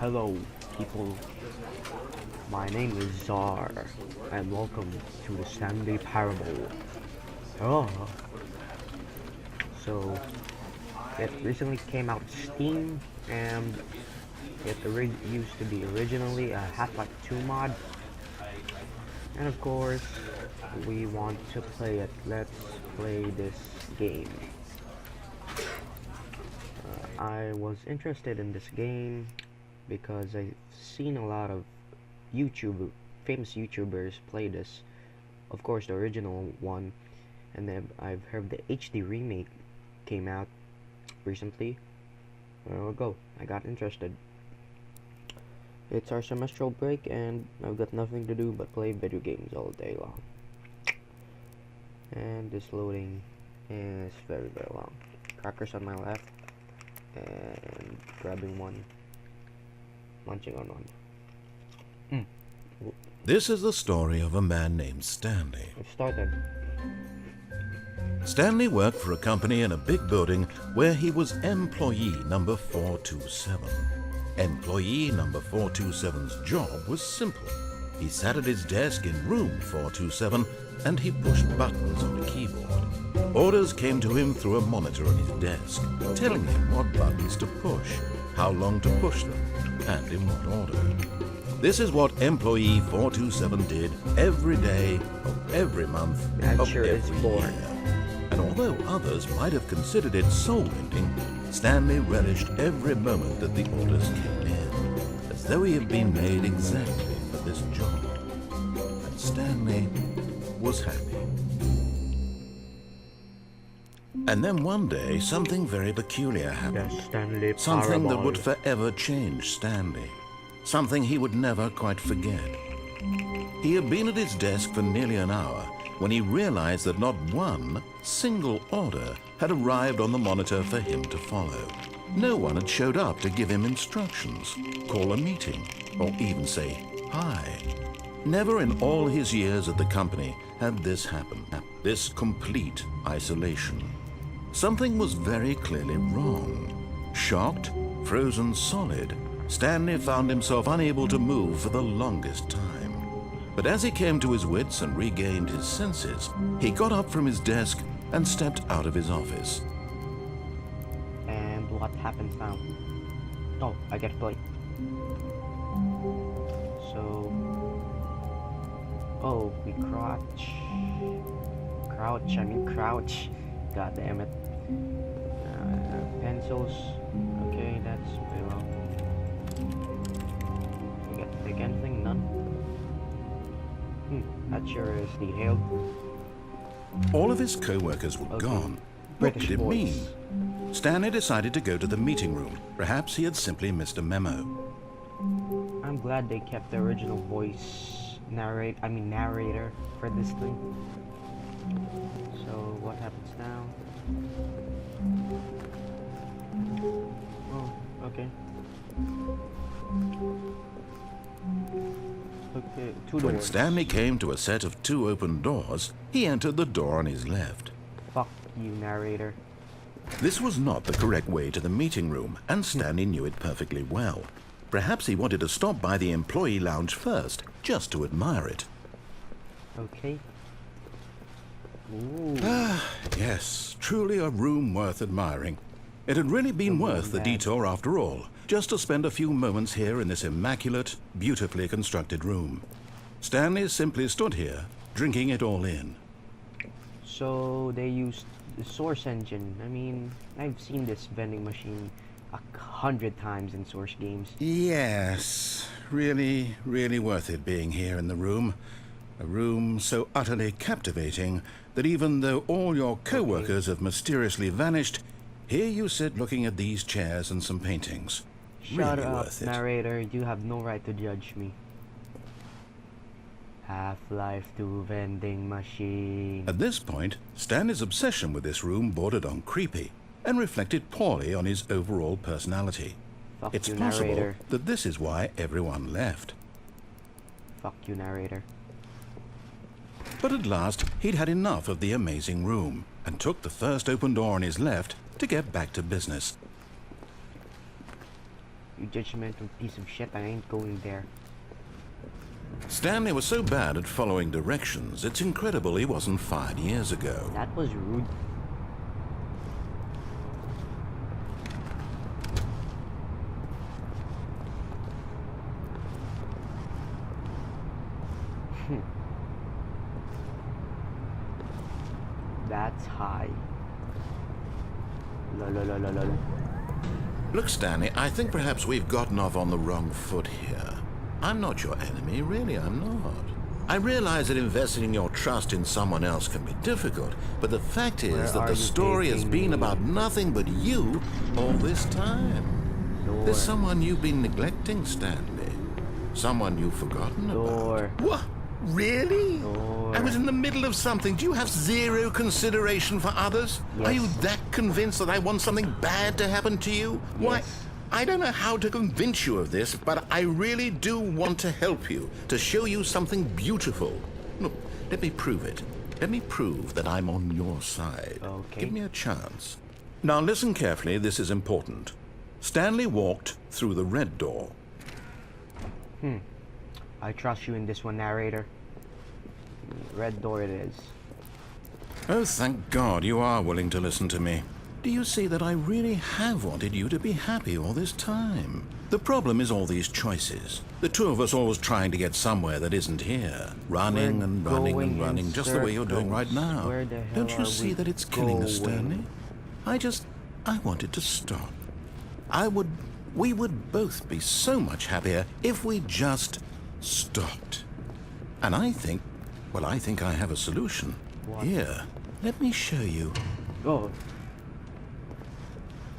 Hello, people. My name is Czar, and welcome to the Stanley Parable. Oh. So, it recently came out Steam, and it used to be originally a Half-Life 2 mod. And of course, we want to play it. Let's play this game. I was interested in this game because I've seen a lot of famous YouTubers play this. Of course, the original one, and then I've heard the HD remake came out recently. There we go. I got interested. It's our semestral break, and I've got nothing to do but play video games all day long. And this loading is very, very long. Crackers on my left, and grabbing one, munching on one. This is the story of a man named Stanley. It started. Stanley worked for a company in a big building where he was employee number 427. Employee number 427's job was simple. He sat at his desk in room 427 and he pushed buttons on a keyboard. Orders came to him through a monitor on his desk, telling him what buttons to push, how long to push them, and in what order. This is what employee 427 did every day of every month of every year. And although others might have considered it soul-ending, Stanley relished every moment that the orders came in, as though he had been made exactly for this job. And Stanley was happy. And then one day, something very peculiar happened. Something that would forever change Stanley. Something he would never quite forget. He had been at his desk for nearly an hour when he realized that not one single order had arrived on the monitor for him to follow. No one had showed up to give him instructions, call a meeting, or even say hi. Never in all his years at the company had this happened, this complete isolation. Something was very clearly wrong. Shocked, frozen solid, Stanley found himself unable to move for the longest time. But as he came to his wits and regained his senses, he got up from his desk and stepped out of his office. And what happens now? Oh, I get to play. So... Oh, we crouch. Crouch. God damn it. Pencils. Okay, that's very well. We get to pick anything? None? That sure is detailed. All of his co-workers were gone. What did it mean? Stanley decided to go to the meeting room. Perhaps he had simply missed a memo. I'm glad they kept the original voice narrator for this thing. So what happens now? Oh, okay. Okay, two doors. When Stanley came to a set of two open doors, he entered the door on his left. Fuck you, narrator. This was not the correct way to the meeting room, and Stanley knew it perfectly well. Perhaps he wanted to stop by the employee lounge first, just to admire it. Okay. Ooh. Yes, truly a room worth admiring. It had really been worth the detour after all, just to spend a few moments here in this immaculate, beautifully constructed room. Stanley simply stood here, drinking it all in. So they used the Source engine. I mean, I've seen this vending machine 100 times in Source games. Yes, really, really worth it being here in the room. A room so utterly captivating that even though all your co-workers have mysteriously vanished, here you sit looking at these chairs and some paintings. Shut really up, worth it. narrator. You have no right to judge me. Half-Life 2 vending machine. At this point, Stanley's obsession with this room bordered on creepy and reflected poorly on his overall personality. Fuck It's you, possible narrator. that this is why everyone left. Fuck you, narrator. But at last, he'd had enough of the amazing room and took the first open door on his left to get back to business. You judgmental piece of shit, I ain't going there. Stanley was so bad at following directions, it's incredible he wasn't fired years ago. That was rude. That's high. Lol. Look, Stanley, I think perhaps we've gotten off on the wrong foot here. I'm not your enemy, really, I'm not. I realize that investing your trust in someone else can be difficult, but the fact is that the story has been about nothing but you all this time. There's someone you've been neglecting, Stanley. Someone you've forgotten about. What? Really? I was in the middle of something. Do you have zero consideration for others? Yes. Are you that convinced that I want something bad to happen to you? Yes. Why? I don't know how to convince you of this, but I really do want to help you, to show you something beautiful. Look, let me prove it. Let me prove that I'm on your side. Okay. Give me a chance. Now listen carefully, this is important. Stanley walked through the red door. I trust you in this one, narrator. Red door it is. Oh, thank God you are willing to listen to me. Do you see that I really have wanted you to be happy all this time? The problem is all these choices. The two of us always trying to get somewhere that isn't here. Running and running and running, just the way you're doing right now. Where the hell Don't you see that it's killing us, Stanley? I wanted to stop. We would both be so much happier if we just stopped. And I think I have a solution. What? Here, let me show you. Oh.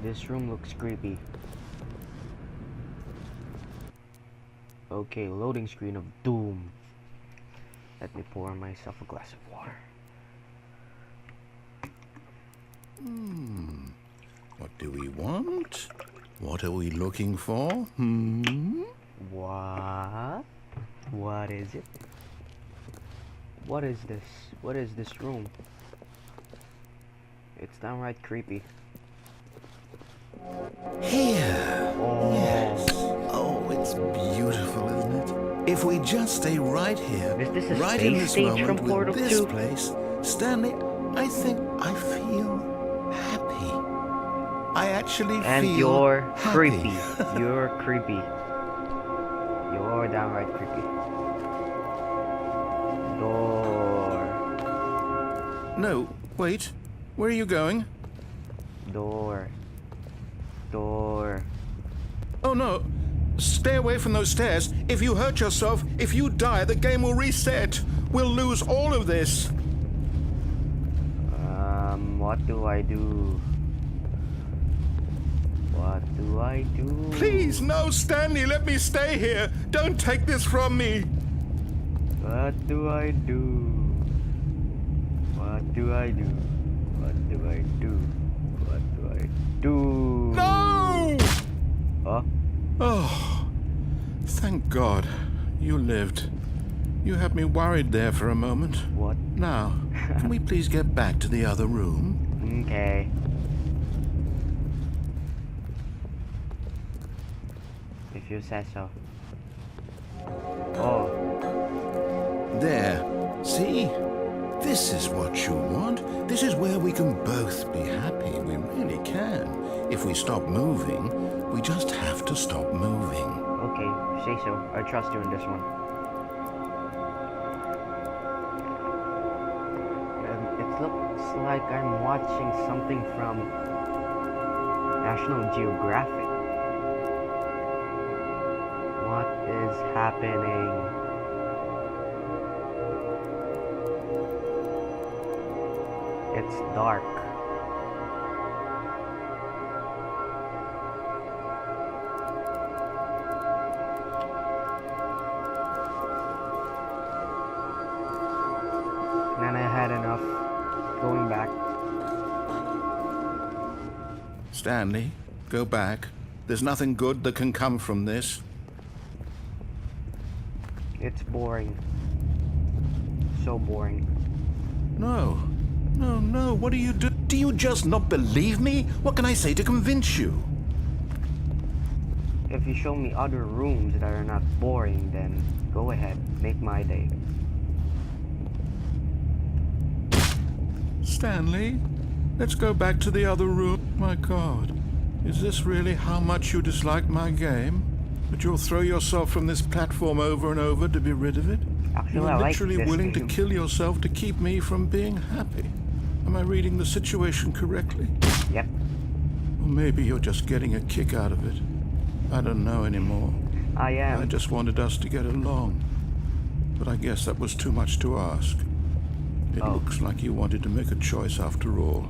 This room looks creepy. Okay, loading screen of doom. Let me pour myself a glass of water. What do we want? What are we looking for? What? What is it? What is this? What is this room? It's downright creepy. Here. Oh. Yes. Oh, it's beautiful, isn't it? If we just stay right here, Is this a right in space this stage moment from with Portal this 2? place, Stanley, I think I feel happy. I actually And feel you're happy. creepy. You're creepy. You're downright creepy. Door. No, wait. Where are you going? Door. Door. Oh no. Stay away from those stairs. If you hurt yourself, if you die, the game will reset. We'll lose all of this. What do I do? What do I do? Please, no, Stanley, let me stay here. Don't take this from me. What do I do? What do I do? What do I do? What do I do? No! Huh? Oh, thank God you lived. You had me worried there for a moment. What? Now, can we please get back to the other room? Okay. If you say so. Oh. There. See? This is what you want. This is where we can both be happy. We really can. If we stop moving, we just have to stop moving. Okay, say so. I trust you in this one. It looks like I'm watching something from National Geographic. What is happening? It's dark. And I had enough going back. Stanley, go back. There's nothing good that can come from this. It's boring. So boring. No. No. What do you do? Do you just not believe me? What can I say to convince you? if you show me other rooms that are not boring, then go ahead, make my day. Stanley, let's go back to the other room. My God, is this really how much you dislike my game? That you'll throw yourself from this platform over and over to be rid of it? Actually, You I are like literally this willing game. to kill yourself to keep me from being happy. Am I reading the situation correctly? Yep. Or maybe you're just getting a kick out of it. I don't know anymore. I am. I just wanted us to get along. But I guess that was too much to ask. It looks like you wanted to make a choice after all.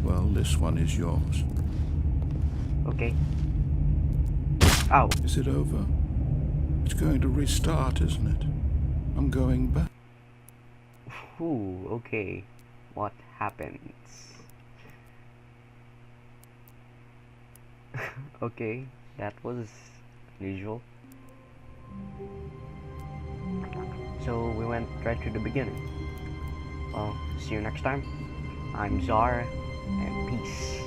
Well, this one is yours. Okay. Ow. Is it over? It's going to restart, isn't it? I'm going back. Ooh, okay. What happens? Okay, that was unusual. So we went right to the beginning. Well, see you next time. I'm Czar, and peace.